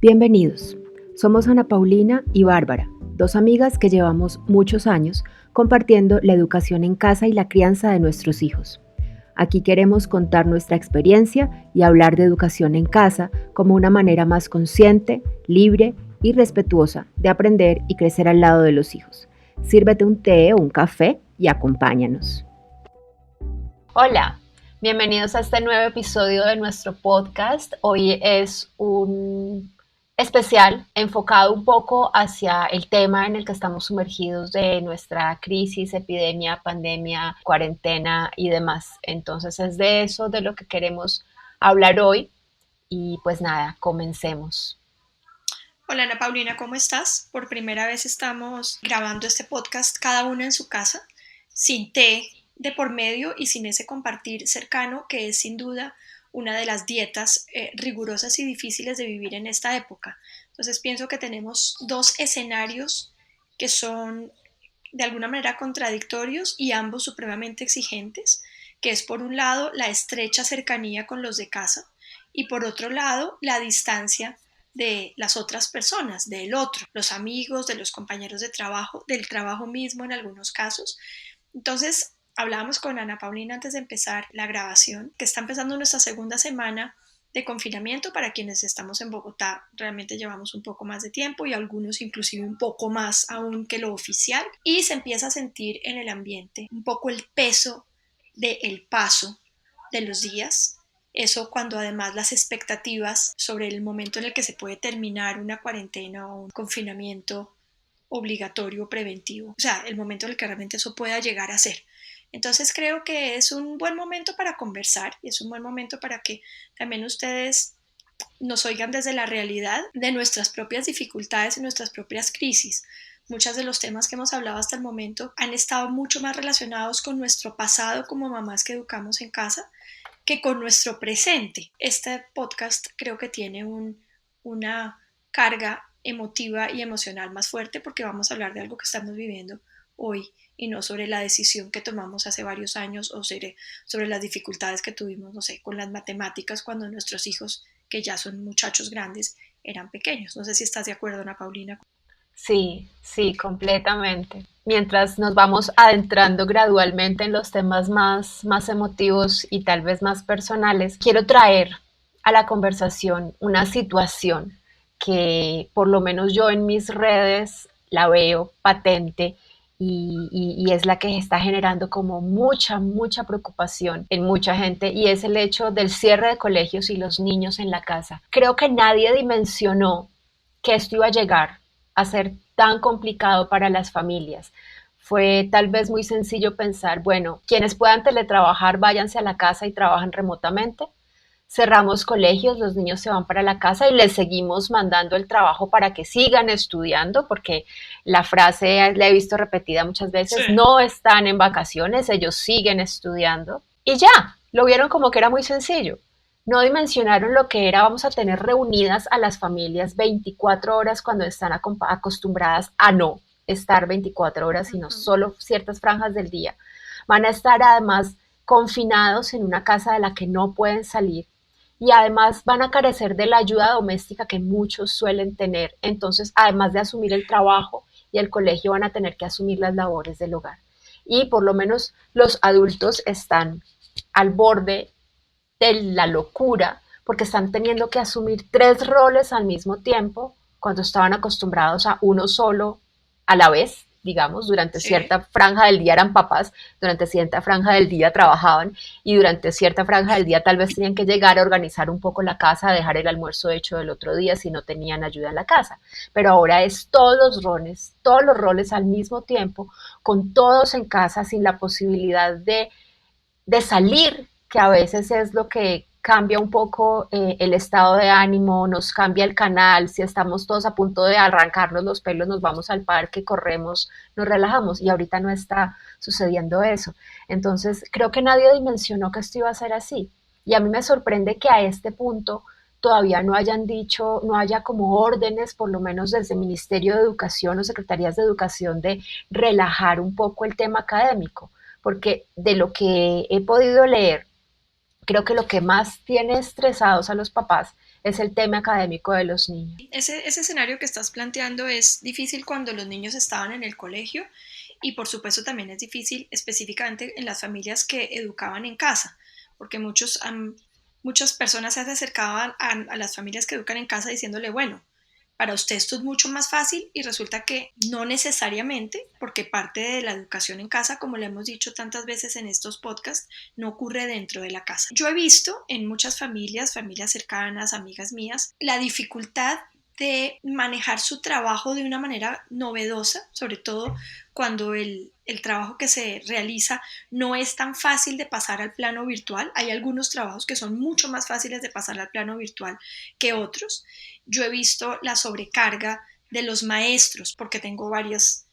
Bienvenidos. Somos Ana Paulina y Bárbara, dos amigas que llevamos muchos años compartiendo la educación en casa y la crianza de nuestros hijos. Aquí queremos contar nuestra experiencia y hablar de educación en casa como una manera más consciente, libre y respetuosa de aprender y crecer al lado de los hijos. Sírvete un té o un café y acompáñanos. Hola, bienvenidos a este nuevo episodio de nuestro podcast. Hoy es un especial enfocado un poco hacia el tema en el que estamos sumergidos de nuestra crisis, epidemia, pandemia, cuarentena y demás. Entonces es de eso de lo que queremos hablar hoy y pues nada, comencemos. Hola Ana Paulina, ¿cómo estás? Por primera vez estamos grabando este podcast cada una en su casa, sin té de por medio y sin ese compartir cercano que es sin duda una de las dietas rigurosas y difíciles de vivir en esta época. Entonces pienso que tenemos dos escenarios que son de alguna manera contradictorios y ambos supremamente exigentes, que es por un lado la estrecha cercanía con los de casa y por otro lado la distancia de las otras personas, del otro, los amigos, de los compañeros de trabajo, del trabajo mismo en algunos casos. Entonces, hablábamos con Ana Paulina antes de empezar la grabación, que está empezando nuestra segunda semana de confinamiento. Para quienes estamos en Bogotá, realmente llevamos un poco más de tiempo y algunos inclusive un poco más aún que lo oficial, y se empieza a sentir en el ambiente un poco el peso del paso de los días. Eso cuando además las expectativas sobre el momento en el que se puede terminar una cuarentena o un confinamiento obligatorio preventivo, o sea, el momento en el que realmente eso pueda llegar a ser. Entonces creo que es un buen momento para conversar y es un buen momento para que también ustedes nos oigan desde la realidad de nuestras propias dificultades y nuestras propias crisis. Muchos de los temas que hemos hablado hasta el momento han estado mucho más relacionados con nuestro pasado como mamás que educamos en casa que con nuestro presente. Este podcast creo que tiene una carga emotiva y emocional más fuerte porque vamos a hablar de algo que estamos viviendo hoy y no sobre la decisión que tomamos hace varios años o sobre las dificultades que tuvimos, no sé, con las matemáticas cuando nuestros hijos, que ya son muchachos grandes, eran pequeños. No sé si estás de acuerdo, Ana Paulina. Sí, completamente. Mientras nos vamos adentrando gradualmente en los temas más emotivos y tal vez más personales, quiero traer a la conversación una situación que por lo menos yo en mis redes la veo patente y es la que está generando como mucha preocupación en mucha gente, y es el hecho del cierre de colegios y los niños en la casa. Creo que nadie dimensionó que esto iba a llegar a ser tan complicado para las familias. Fue tal vez muy sencillo pensar, bueno, quienes puedan teletrabajar, váyanse a la casa y trabajan remotamente. Cerramos colegios, los niños se van para la casa y les seguimos mandando el trabajo para que sigan estudiando, porque la frase la he visto repetida muchas veces, sí. No están en vacaciones, ellos siguen estudiando. Y ya, lo vieron como que era muy sencillo. No dimensionaron lo que era, vamos a tener reunidas a las familias 24 horas cuando están acostumbradas a no estar 24 horas, sino solo ciertas franjas del día. Van a estar además confinados en una casa de la que no pueden salir y además van a carecer de la ayuda doméstica que muchos suelen tener. Entonces, además de asumir el trabajo y el colegio, van a tener que asumir las labores del hogar. Y por lo menos los adultos están al borde de la locura porque están teniendo que asumir 3 roles al mismo tiempo cuando estaban acostumbrados a uno solo a la vez, digamos, durante cierta franja del día eran papás, durante cierta franja del día trabajaban y durante cierta franja del día tal vez tenían que llegar a organizar un poco la casa, a dejar el almuerzo hecho del otro día si no tenían ayuda en la casa. Pero ahora es todos los roles al mismo tiempo, con todos en casa, sin la posibilidad de salir, que a veces es lo que cambia un poco el estado de ánimo, nos cambia el canal. Si estamos todos a punto de arrancarnos los pelos, nos vamos al parque, corremos, nos relajamos, y ahorita no está sucediendo eso. Entonces creo que nadie dimensionó que esto iba a ser así, y a mí me sorprende que a este punto todavía no hayan dicho, no haya como órdenes, por lo menos desde el Ministerio de Educación o Secretarías de Educación, de relajar un poco el tema académico, porque de lo que he podido leer, creo que lo que más tiene estresados a los papás es el tema académico de los niños. Ese escenario que estás planteando es difícil cuando los niños estaban en el colegio y por supuesto también es difícil específicamente en las familias que educaban en casa, porque muchas personas se acercaban a las familias que educan en casa diciéndole, bueno, para usted esto es mucho más fácil y resulta que no necesariamente, porque parte de la educación en casa, como le hemos dicho tantas veces en estos podcasts, no ocurre dentro de la casa. Yo he visto en muchas familias, familias cercanas, amigas mías, la dificultad de manejar su trabajo de una manera novedosa, sobre todo cuando el trabajo que se realiza no es tan fácil de pasar al plano virtual. Hay algunos trabajos que son mucho más fáciles de pasar al plano virtual que otros. Yo he visto la sobrecarga de los maestros, porque tengo varias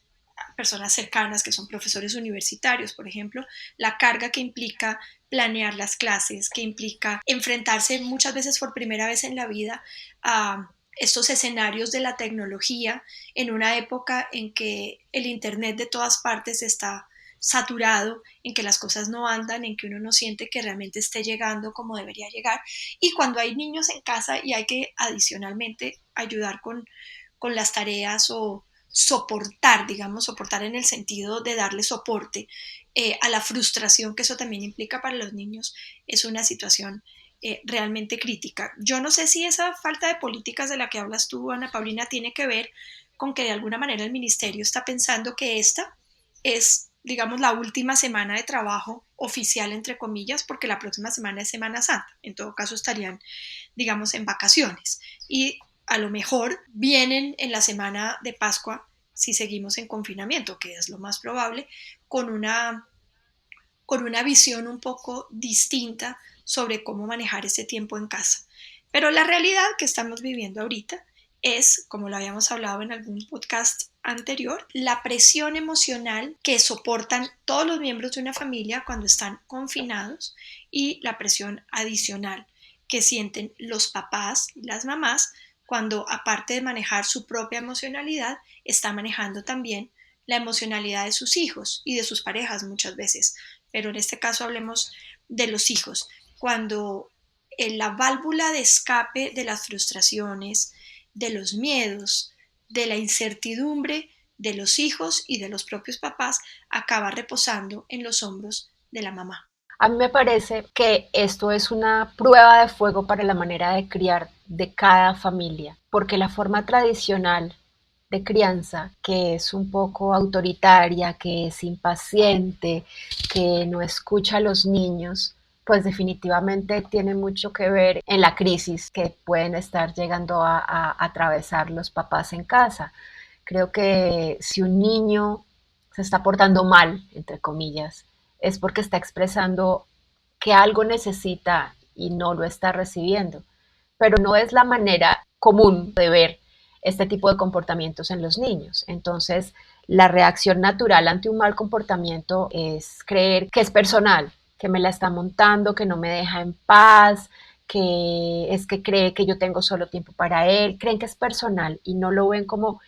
personas cercanas que son profesores universitarios, por ejemplo, la carga que implica planear las clases, que implica enfrentarse muchas veces por primera vez en la vida a estos escenarios de la tecnología en una época en que el internet de todas partes está saturado, en que las cosas no andan, en que uno no siente que realmente esté llegando como debería llegar, y cuando hay niños en casa y hay que adicionalmente ayudar con las tareas o soportar, digamos, soportar en el sentido de darle soporte a la frustración que eso también implica para los niños, es una situación realmente crítica. Yo no sé si esa falta de políticas de la que hablas tú, Ana Paulina, tiene que ver con que de alguna manera el ministerio está pensando que esta es, digamos, la última semana de trabajo oficial, entre comillas, porque la próxima semana es Semana Santa. En todo caso estarían, digamos, en vacaciones. Y a lo mejor vienen en la semana de Pascua, si seguimos en confinamiento, que es lo más probable, con una visión un poco distinta sobre cómo manejar ese tiempo en casa. Pero la realidad que estamos viviendo ahorita es, como lo habíamos hablado en algún podcast anterior, la presión emocional que soportan todos los miembros de una familia cuando están confinados y la presión adicional que sienten los papás y las mamás cuando, aparte de manejar su propia emocionalidad, está manejando también la emocionalidad de sus hijos y de sus parejas muchas veces. Pero en este caso hablemos de los hijos. Cuando la válvula de escape de las frustraciones, de los miedos, de la incertidumbre de los hijos y de los propios papás acaba reposando en los hombros de la mamá. A mí me parece que esto es una prueba de fuego para la manera de criar de cada familia, porque la forma tradicional de crianza, que es un poco autoritaria, que es impaciente, que no escucha a los niños, pues definitivamente tiene mucho que ver en la crisis que pueden estar llegando a atravesar los papás en casa. Creo que si un niño se está portando mal, entre comillas, es porque está expresando que algo necesita y no lo está recibiendo. Pero no es la manera común de ver este tipo de comportamientos en los niños. Entonces, la reacción natural ante un mal comportamiento es creer que es personal, que me la está montando, que no me deja en paz, que es que cree que yo tengo solo tiempo para él. Creen que es personal y no lo ven como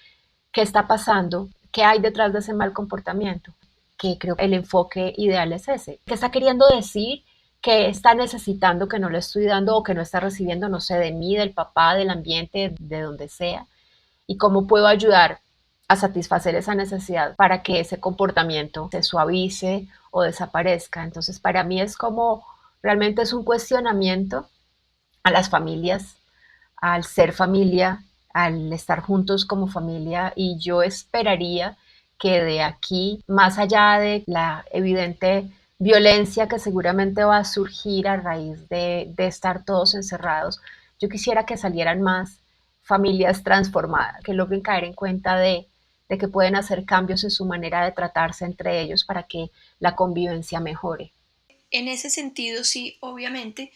qué está pasando, qué hay detrás de ese mal comportamiento, que creo que el enfoque ideal es ese. ¿Qué está queriendo decir? ¿Qué está necesitando que no le estoy dando o que no está recibiendo, no sé, de mí, del papá, del ambiente, de donde sea? ¿Y cómo puedo ayudar a satisfacer esa necesidad para que ese comportamiento se suavice o desaparezca? Entonces, para mí es como, realmente es un cuestionamiento a las familias, al ser familia, al estar juntos como familia, y yo esperaría que de aquí, más allá de la evidente violencia que seguramente va a surgir a raíz de estar todos encerrados, yo quisiera que salieran más familias transformadas, que logren caer en cuenta de que pueden hacer cambios en su manera de tratarse entre ellos para que la convivencia mejore. En ese sentido, sí, obviamente,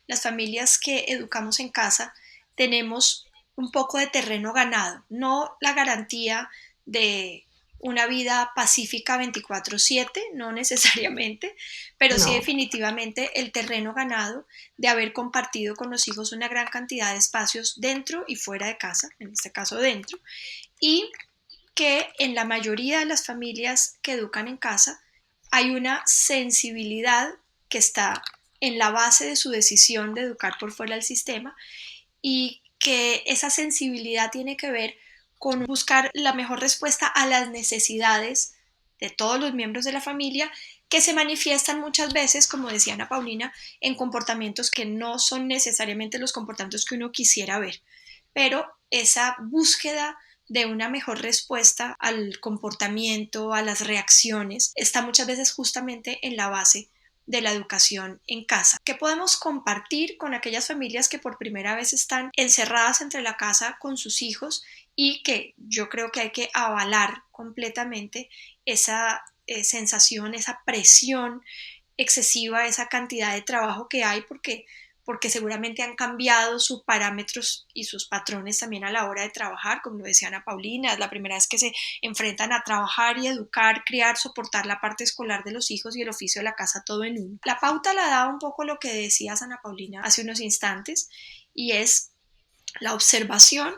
las familias que educamos en casa tenemos un poco de terreno ganado, no la garantía de una vida pacífica 24/7, no necesariamente, pero sí No. definitivamente el terreno ganado de haber compartido con los hijos una gran cantidad de espacios dentro y fuera de casa, en este caso dentro, y que en la mayoría de las familias que educan en casa hay una sensibilidad que está en la base de su decisión de educar por fuera del sistema y que esa sensibilidad tiene que ver con buscar la mejor respuesta a las necesidades de todos los miembros de la familia, que se manifiestan muchas veces, como decía Ana Paulina, en comportamientos que no son necesariamente los comportamientos que uno quisiera ver, pero esa búsqueda de una mejor respuesta al comportamiento, a las reacciones, está muchas veces justamente en la base de la educación en casa. ¿Qué podemos compartir con aquellas familias que por primera vez están encerradas entre la casa con sus hijos y que yo creo que hay que avalar completamente esa sensación, esa presión excesiva, esa cantidad de trabajo que hay porque seguramente han cambiado sus parámetros y sus patrones también a la hora de trabajar, como lo decía Ana Paulina, es la primera vez que se enfrentan a trabajar y educar, criar, soportar la parte escolar de los hijos y el oficio de la casa todo en uno. La pauta la da un poco lo que decías, Ana Paulina, hace unos instantes, y es la observación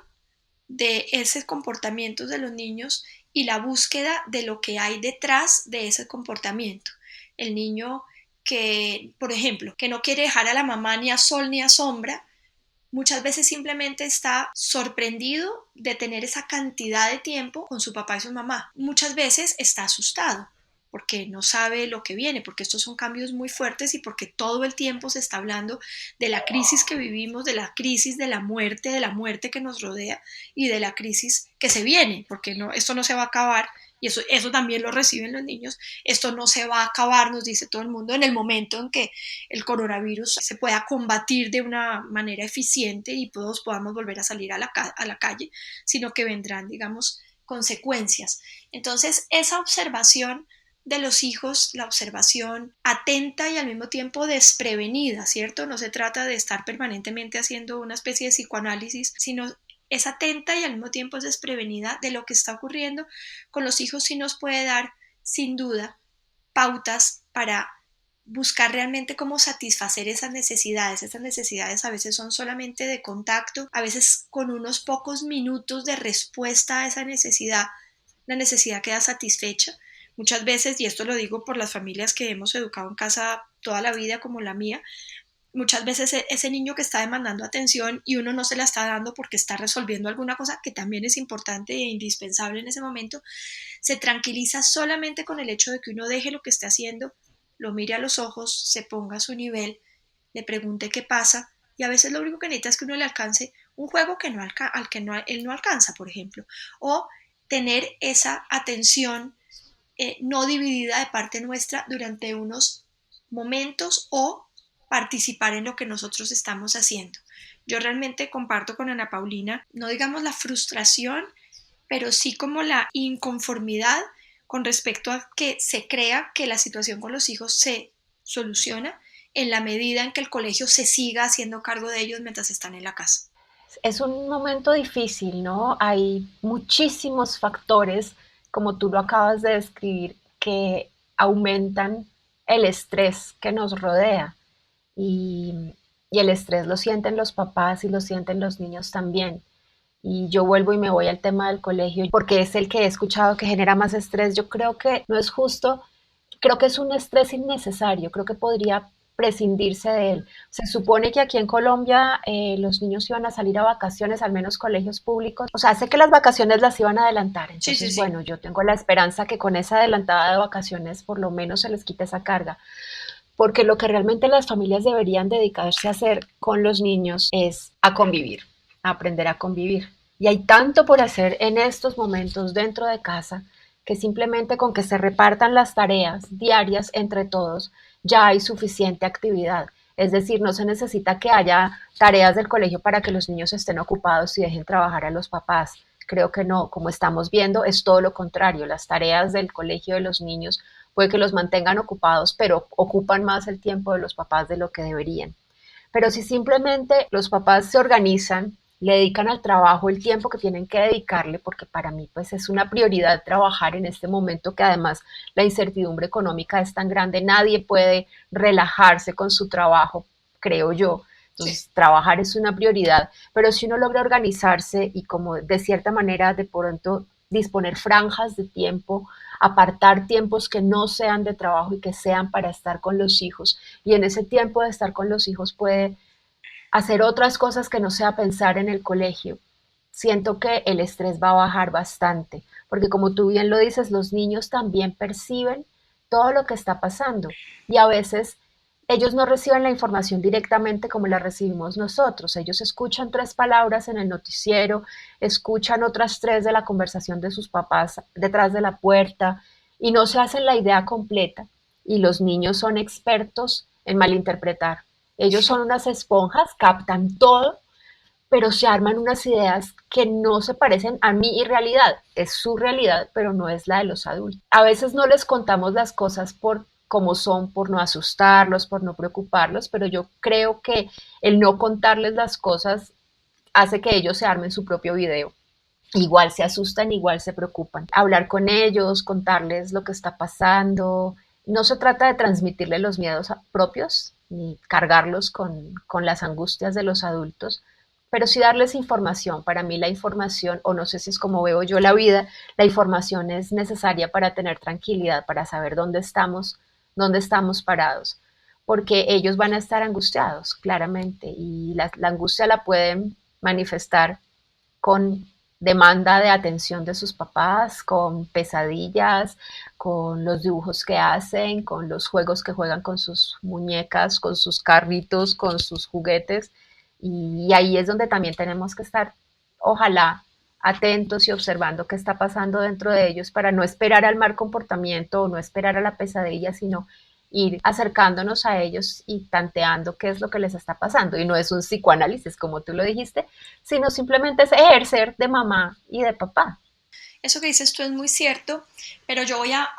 de ese comportamiento de los niños y la búsqueda de lo que hay detrás de ese comportamiento. El niño que, por ejemplo, que no quiere dejar a la mamá ni a sol ni a sombra, muchas veces simplemente está sorprendido de tener esa cantidad de tiempo con su papá y su mamá. Muchas veces está asustado porque no sabe lo que viene, porque estos son cambios muy fuertes y porque todo el tiempo se está hablando de la crisis que vivimos, de la crisis de la muerte que nos rodea y de la crisis que se viene, porque no, esto no se va a acabar. Y eso también lo reciben los niños. Esto no se va a acabar, nos dice todo el mundo, en el momento en que el coronavirus se pueda combatir de una manera eficiente y todos podamos volver a salir a la calle, sino que vendrán, digamos, consecuencias. Entonces, esa observación de los hijos, la observación atenta y al mismo tiempo desprevenida, ¿cierto? No se trata de estar permanentemente haciendo una especie de psicoanálisis, sino es atenta y al mismo tiempo es desprevenida de lo que está ocurriendo con los hijos, sí nos puede dar, sin duda, pautas para buscar realmente cómo satisfacer esas necesidades. Esas necesidades a veces son solamente de contacto, a veces con unos pocos minutos de respuesta a esa necesidad, la necesidad queda satisfecha. Muchas veces, y esto lo digo por las familias que hemos educado en casa toda la vida como la mía, muchas veces ese niño que está demandando atención y uno no se la está dando porque está resolviendo alguna cosa que también es importante e indispensable en ese momento, se tranquiliza solamente con el hecho de que uno deje lo que esté haciendo, lo mire a los ojos, se ponga a su nivel, le pregunte qué pasa y a veces lo único que necesita es que uno le alcance un juego que al que él no alcanza, por ejemplo, o tener esa atención no dividida de parte nuestra durante unos momentos o participar en lo que nosotros estamos haciendo. Yo realmente comparto con Ana Paulina, no digamos la frustración, pero sí como la inconformidad con respecto a que se crea que la situación con los hijos se soluciona en la medida en que el colegio se siga haciendo cargo de ellos mientras están en la casa. Es un momento difícil, ¿no? Hay muchísimos factores, como tú lo acabas de describir, que aumentan el estrés que nos rodea. Y, y el estrés lo sienten los papás y lo sienten los niños también. Y yo vuelvo y me voy al tema del colegio, porque es el que he escuchado que genera más estrés. Yo creo que no es justo, creo que es un estrés innecesario, creo que podría prescindirse de él. Se supone que aquí en Colombia los niños iban a salir a vacaciones, al menos colegios públicos. O sea, sé que las vacaciones las iban a adelantar, Sí, sí, entonces sí. bueno, yo tengo la esperanza que con esa adelantada de vacaciones por lo menos se les quite esa carga, porque lo que realmente las familias deberían dedicarse a hacer con los niños es a convivir, a aprender a convivir. Y hay tanto por hacer en estos momentos dentro de casa que simplemente con que se repartan las tareas diarias entre todos ya hay suficiente actividad. Es decir, no se necesita que haya tareas del colegio para que los niños estén ocupados y dejen trabajar a los papás. Creo que no, como estamos viendo, es todo lo contrario. Las tareas del colegio de los niños puede que los mantengan ocupados, pero ocupan más el tiempo de los papás de lo que deberían. Pero si simplemente los papás se organizan, le dedican al trabajo el tiempo que tienen que dedicarle, porque para mí pues es una prioridad trabajar en este momento que además la incertidumbre económica es tan grande, nadie puede relajarse con su trabajo, creo yo. Sí. Entonces, trabajar es una prioridad, pero si uno logra organizarse y como de cierta manera de pronto disponer franjas de tiempo, apartar tiempos que no sean de trabajo y que sean para estar con los hijos, y en ese tiempo de estar con los hijos puede hacer otras cosas que no sea pensar en el colegio, siento que el estrés va a bajar bastante, porque como tú bien lo dices, los niños también perciben todo lo que está pasando y a veces ellos no reciben la información directamente como la recibimos nosotros. Ellos escuchan 3 palabras en el noticiero, escuchan otras 3 de la conversación de sus papás detrás de la puerta y no se hacen la idea completa. Y los niños son expertos en malinterpretar. Ellos son unas esponjas, captan todo, pero se arman unas ideas que no se parecen a mi realidad. Es su realidad, pero no es la de los adultos. A veces no les contamos las cosas por cómo son, por no asustarlos, por no preocuparlos, pero yo creo que el no contarles las cosas hace que ellos se armen su propio video. Igual se asustan, igual se preocupan. Hablar con ellos, contarles lo que está pasando. No se trata de transmitirles los miedos propios, ni cargarlos con las angustias de los adultos, pero sí darles información. Para mí la información, o no sé si es como veo yo la vida, la información es necesaria para tener tranquilidad, para saber dónde estamos parados, porque ellos van a estar angustiados, claramente, y la angustia la pueden manifestar con demanda de atención de sus papás, con pesadillas, con los dibujos que hacen, con los juegos que juegan con sus muñecas, con sus carritos, con sus juguetes. Y ahí es donde también tenemos que estar, ojalá, atentos y observando qué está pasando dentro de ellos para no esperar al mal comportamiento o no esperar a la pesadilla, sino ir acercándonos a ellos y tanteando qué es lo que les está pasando. Y no es un psicoanálisis, como tú lo dijiste, sino simplemente es ejercer de mamá y de papá. Eso que dices tú es muy cierto, pero yo voy a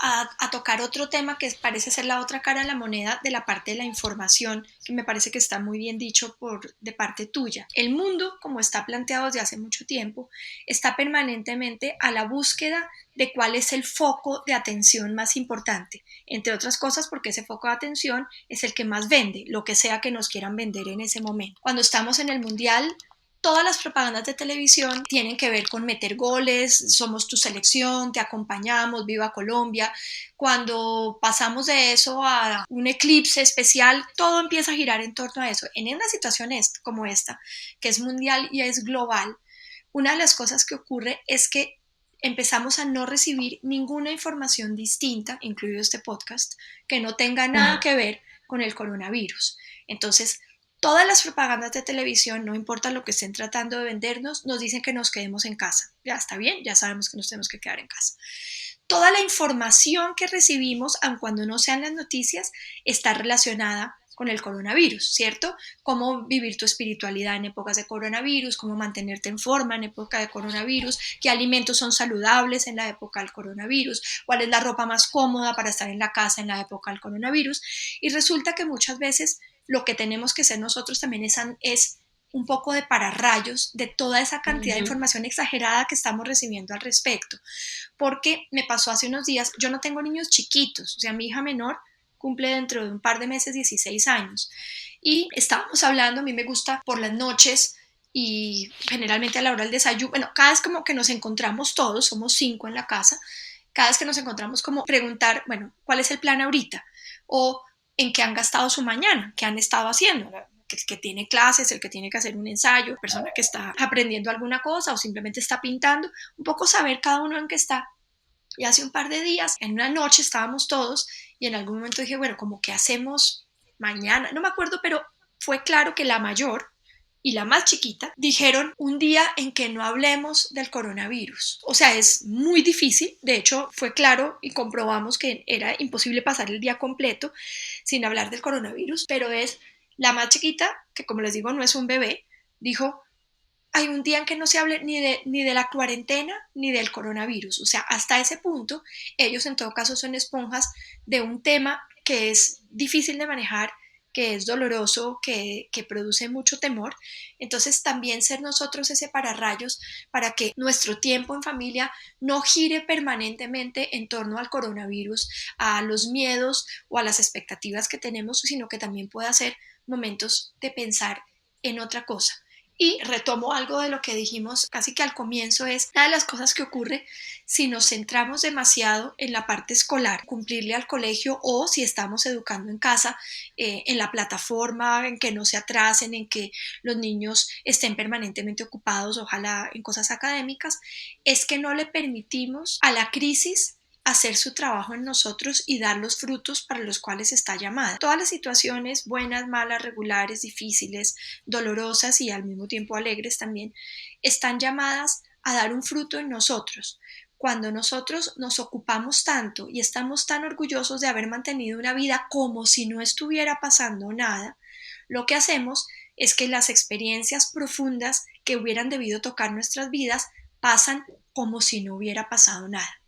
tocar otro tema que parece ser la otra cara de la moneda de la parte de la información, que me parece que está muy bien dicho de parte tuya. El mundo, como está planteado desde hace mucho tiempo, está permanentemente a la búsqueda de cuál es el foco de atención más importante, entre otras cosas porque ese foco de atención es el que más vende, lo que sea que nos quieran vender en ese momento. Cuando estamos en el mundial, todas las propagandas de televisión tienen que ver con meter goles, somos tu selección, te acompañamos, viva Colombia. Cuando pasamos de eso a un eclipse especial, todo empieza a girar en torno a eso. En una situación como esta, que es mundial y es global, una de las cosas que ocurre es que empezamos a no recibir ninguna información distinta, incluido este podcast, que no tenga nada que ver con el coronavirus. Entonces, todas las propagandas de televisión, no importa lo que estén tratando de vendernos, nos dicen que nos quedemos en casa. Ya está bien, ya sabemos que nos tenemos que quedar en casa. Toda la información que recibimos, aun cuando no sean las noticias, está relacionada con el coronavirus, ¿cierto? Cómo vivir tu espiritualidad en épocas de coronavirus, cómo mantenerte en forma en época de coronavirus, qué alimentos son saludables en la época del coronavirus, cuál es la ropa más cómoda para estar en la casa en la época del coronavirus. Y resulta que muchas veces lo que tenemos que ser nosotros también es un poco de pararrayos de toda esa cantidad de información exagerada que estamos recibiendo al respecto. Porque me pasó hace unos días, yo no tengo niños chiquitos, o sea, mi hija menor cumple dentro de un par de meses 16 años. Y estábamos hablando, a mí me gusta por las noches y generalmente a la hora del desayuno, bueno, cada vez como que nos encontramos todos, somos 5 en la casa, cada vez que nos encontramos como preguntar, bueno, ¿cuál es el plan ahorita? O en qué han gastado su mañana, qué han estado haciendo. El que tiene clases, el que tiene que hacer un ensayo, persona que está aprendiendo alguna cosa o simplemente está pintando, un poco saber cada uno en qué está. Y hace un par de días, en una noche estábamos todos y en algún momento dije, bueno, como que hacemos mañana, no me acuerdo, pero fue claro que la mayor y la más chiquita dijeron un día en que no hablemos del coronavirus. O sea, es muy difícil, de hecho fue claro y comprobamos que era imposible pasar el día completo sin hablar del coronavirus, pero es la más chiquita, que como les digo no es un bebé, dijo, hay un día en que no se hable ni de la cuarentena ni del coronavirus. O sea, hasta ese punto, ellos en todo caso son esponjas de un tema que es difícil de manejar, que es doloroso, que produce mucho temor. Entonces también ser nosotros ese pararrayos para que nuestro tiempo en familia no gire permanentemente en torno al coronavirus, a los miedos o a las expectativas que tenemos, sino que también pueda ser momentos de pensar en otra cosa. Y retomo algo de lo que dijimos casi que al comienzo, es una de las cosas que ocurre si nos centramos demasiado en la parte escolar, cumplirle al colegio, o si estamos educando en casa, en la plataforma, en que no se atrasen, en que los niños estén permanentemente ocupados, ojalá en cosas académicas, es que no le permitimos a la crisis hacer su trabajo en nosotros y dar los frutos para los cuales está llamada. Todas las situaciones, buenas, malas, regulares, difíciles, dolorosas y al mismo tiempo alegres también, están llamadas a dar un fruto en nosotros. Cuando nosotros nos ocupamos tanto y estamos tan orgullosos de haber mantenido una vida como si no estuviera pasando nada, lo que hacemos es que las experiencias profundas que hubieran debido tocar nuestras vidas pasan como si no hubiera pasado nada.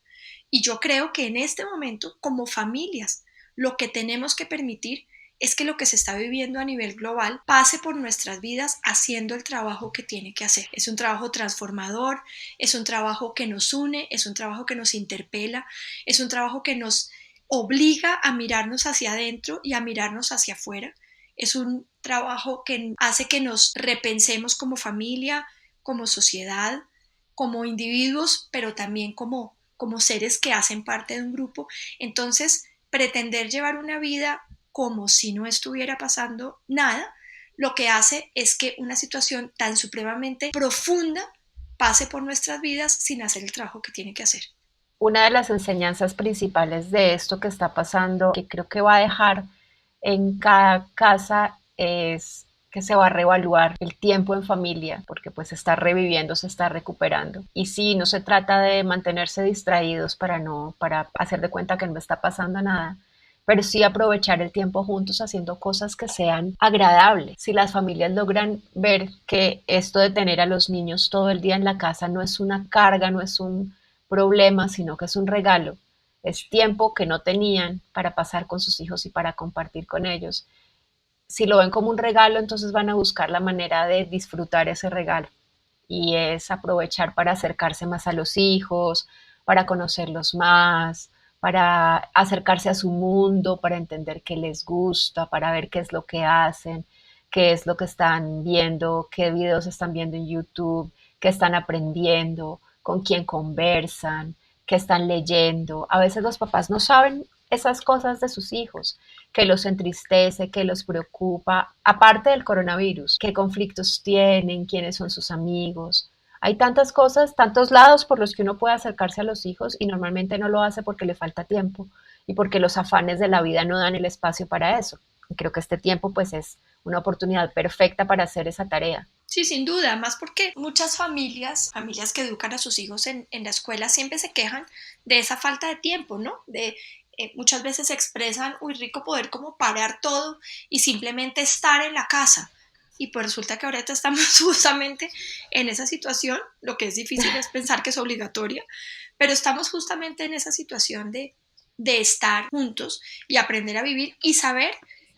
Y yo creo que en este momento, como familias, lo que tenemos que permitir es que lo que se está viviendo a nivel global pase por nuestras vidas haciendo el trabajo que tiene que hacer. Es un trabajo transformador, es un trabajo que nos une, es un trabajo que nos interpela, es un trabajo que nos obliga a mirarnos hacia adentro y a mirarnos hacia afuera. Es un trabajo que hace que nos repensemos como familia, como sociedad, como individuos, pero también como seres que hacen parte de un grupo. Entonces, pretender llevar una vida como si no estuviera pasando nada, lo que hace es que una situación tan supremamente profunda pase por nuestras vidas sin hacer el trabajo que tiene que hacer. Una de las enseñanzas principales de esto que está pasando, que creo que va a dejar en cada casa, es que se va a reevaluar el tiempo en familia, porque pues se está reviviendo, se está recuperando. Y sí, no se trata de mantenerse distraídos para hacer de cuenta que no está pasando nada, pero sí aprovechar el tiempo juntos haciendo cosas que sean agradables. Si las familias logran ver que esto de tener a los niños todo el día en la casa no es una carga, no es un problema, sino que es un regalo, es tiempo que no tenían para pasar con sus hijos y para compartir con ellos. Si lo ven como un regalo, entonces van a buscar la manera de disfrutar ese regalo, y es aprovechar para acercarse más a los hijos, para conocerlos más, para acercarse a su mundo, para entender qué les gusta, para ver qué es lo que hacen, qué es lo que están viendo, qué videos están viendo en YouTube, qué están aprendiendo, con quién conversan, qué están leyendo. A veces los papás no saben esas cosas de sus hijos, que los entristece, que los preocupa, aparte del coronavirus, qué conflictos tienen, quiénes son sus amigos. Hay tantas cosas, tantos lados por los que uno puede acercarse a los hijos, y normalmente no lo hace porque le falta tiempo y porque los afanes de la vida no dan el espacio para eso. Y creo que este tiempo pues es una oportunidad perfecta para hacer esa tarea. Sí, sin duda, más porque muchas familias que educan a sus hijos en la escuela siempre se quejan de esa falta de tiempo, ¿no? Muchas veces expresan, uy, rico poder como parar todo y simplemente estar en la casa. Y pues resulta que ahorita estamos justamente en esa situación. Lo que es difícil es pensar que es obligatoria, pero estamos justamente en esa situación de estar juntos y aprender a vivir y saber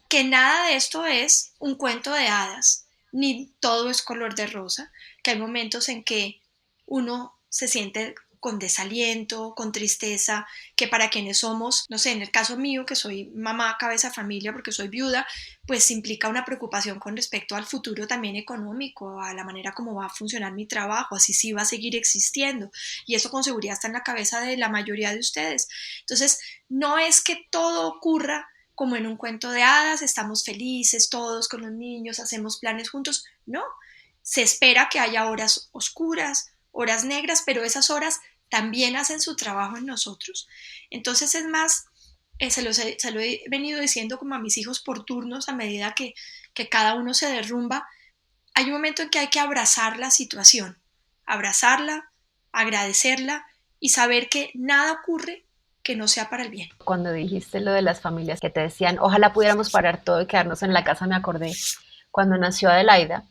que nada de esto es un cuento de hadas, ni todo es color de rosa, que hay momentos en que uno se siente con desaliento, con tristeza, que para quienes somos, no sé, en el caso mío, que soy mamá, cabeza de familia, porque soy viuda, pues implica una preocupación con respecto al futuro también económico, a la manera como va a funcionar mi trabajo, así sí va a seguir existiendo, y eso con seguridad está en la cabeza de la mayoría de ustedes. Entonces, no es que todo ocurra como en un cuento de hadas, estamos felices todos con los niños, hacemos planes juntos, no, se espera que haya horas oscuras, horas negras, pero esas horas también hacen su trabajo en nosotros. Entonces es más, se lo he venido diciendo como a mis hijos por turnos a medida que cada uno se derrumba. Hay un momento en que hay que abrazar la situación, abrazarla, agradecerla y saber que nada ocurre que no sea para el bien. Cuando dijiste lo de las familias que te decían, ojalá pudiéramos parar todo y quedarnos en la casa, me acordé cuando nació Adelaida,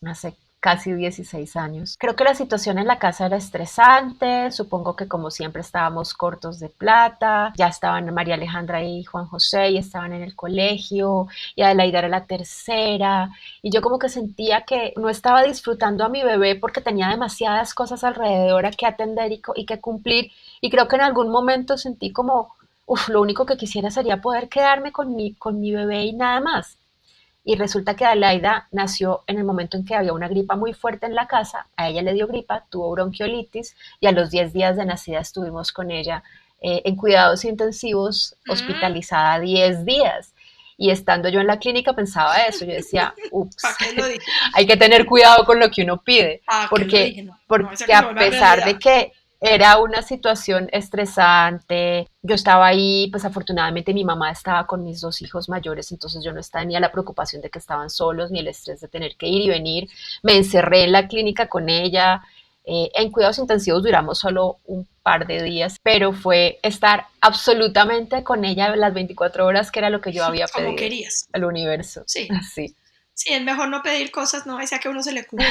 hace casi 16 años. Creo que la situación en la casa era estresante, supongo que como siempre estábamos cortos de plata, ya estaban María Alejandra y Juan José y estaban en el colegio, y Adelaida era la tercera, y yo como que sentía que no estaba disfrutando a mi bebé porque tenía demasiadas cosas alrededor a que atender y que cumplir, y creo que en algún momento sentí como, lo único que quisiera sería poder quedarme con mi bebé y nada más. Y resulta que Adelaida nació en el momento en que había una gripa muy fuerte en la casa. A ella le dio gripa, tuvo bronquiolitis y a los 10 días de nacida estuvimos con ella en cuidados intensivos, hospitalizada 10 días. Y estando yo en la clínica pensaba eso, yo decía, ups, hay que tener cuidado con lo que uno pide, porque a pesar de que era una situación estresante, yo estaba ahí, pues afortunadamente mi mamá estaba con mis 2 hijos mayores, entonces yo no estaba ni a la preocupación de que estaban solos, ni el estrés de tener que ir y venir, me encerré en la clínica con ella, en cuidados intensivos duramos solo un par de días, pero fue estar absolutamente con ella las 24 horas, que era lo que yo había pedido querías. Al universo. Sí. Sí. Sí, es mejor no pedir cosas, no sea que a uno se le ocurra.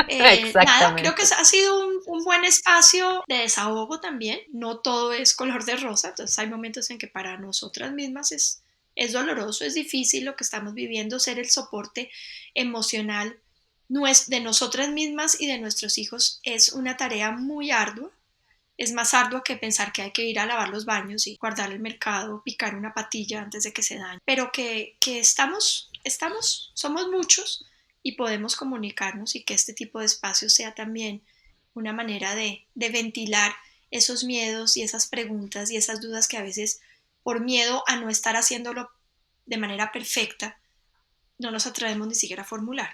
Exactamente. Creo que ha sido un buen espacio de desahogo también. No todo es color de rosa, entonces hay momentos en que para nosotras mismas es doloroso, es difícil lo que estamos viviendo, ser el soporte emocional de nosotras mismas y de nuestros hijos es una tarea muy ardua. Es más ardua que pensar que hay que ir a lavar los baños y guardar el mercado, picar una patilla antes de que se dañe. Pero que somos muchos y podemos comunicarnos y que este tipo de espacios sea también una manera de ventilar esos miedos y esas preguntas y esas dudas que a veces por miedo a no estar haciéndolo de manera perfecta no nos atrevemos ni siquiera a formular.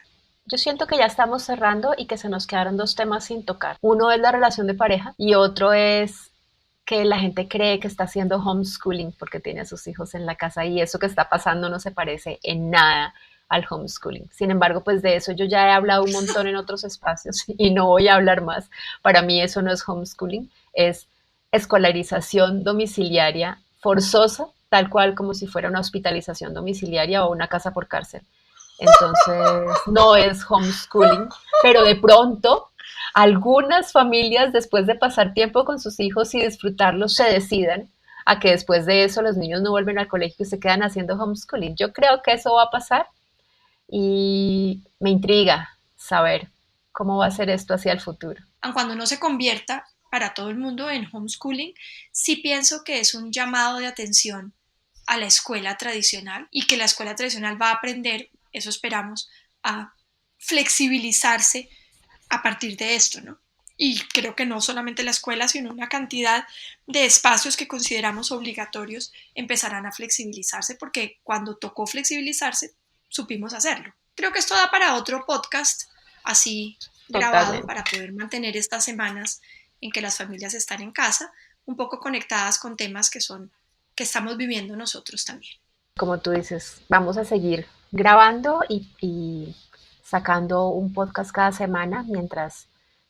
Yo siento que ya estamos cerrando y que se nos quedaron 2 temas sin tocar. Uno es la relación de pareja y otro es que la gente cree que está haciendo homeschooling porque tiene a sus hijos en la casa y eso que está pasando no se parece en nada al homeschooling. Sin embargo, pues de eso yo ya he hablado un montón en otros espacios y no voy a hablar más. Para mí eso no es homeschooling, es escolarización domiciliaria forzosa, tal cual como si fuera una hospitalización domiciliaria o una casa por cárcel. Entonces no es homeschooling, pero de pronto algunas familias después de pasar tiempo con sus hijos y disfrutarlos se decidan a que después de eso los niños no vuelven al colegio y se quedan haciendo homeschooling. Yo creo que eso va a pasar y me intriga saber cómo va a ser esto hacia el futuro. Aun cuando no se convierta para todo el mundo en homeschooling, sí pienso que es un llamado de atención a la escuela tradicional y que la escuela tradicional va a aprender, eso esperamos, a flexibilizarse a partir de esto, ¿no? Y creo que no solamente la escuela, sino una cantidad de espacios que consideramos obligatorios empezarán a flexibilizarse porque cuando tocó flexibilizarse supimos hacerlo. Creo que esto da para otro podcast así grabado para poder mantener estas semanas en que las familias están en casa un poco conectadas con temas que estamos viviendo nosotros también. Como tú dices, vamos a seguir grabando y sacando un podcast cada semana mientras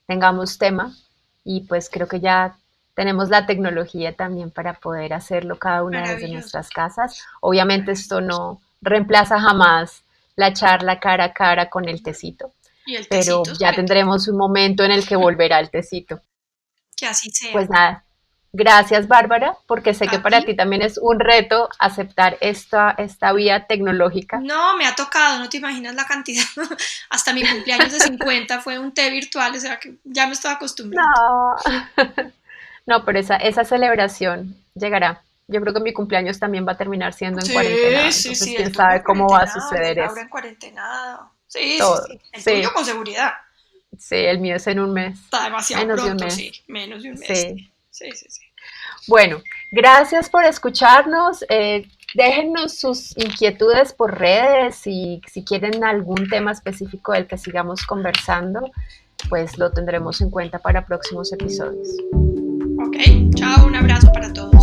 tengamos tema y pues creo que ya tenemos la tecnología también para poder hacerlo cada una desde nuestras casas. Obviamente esto no reemplaza jamás la charla cara a cara con el tecito, pero ya tendremos un momento en el que volverá el tecito. Que así sea. Pues nada, gracias Bárbara, porque sé que para ti también es un reto aceptar esta vía tecnológica. No, me ha tocado, no te imaginas la cantidad. Hasta mi cumpleaños de 50 fue un té virtual, o sea que ya me estoy acostumbrando. No, pero esa celebración llegará. Yo creo que mi cumpleaños también va a terminar siendo en cuarentena. Sí, quién sabe cómo va a suceder eso. Ahora en cuarentena. Sí, todo. Sí. El tuyo con seguridad. Sí, el mío es en un mes. Está demasiado menos pronto, de un mes. Sí, menos de un mes. Sí. Bueno, gracias por escucharnos. Déjennos sus inquietudes por redes y si quieren algún tema específico del que sigamos conversando, pues lo tendremos en cuenta para próximos episodios. Ok, chao, un abrazo para todos.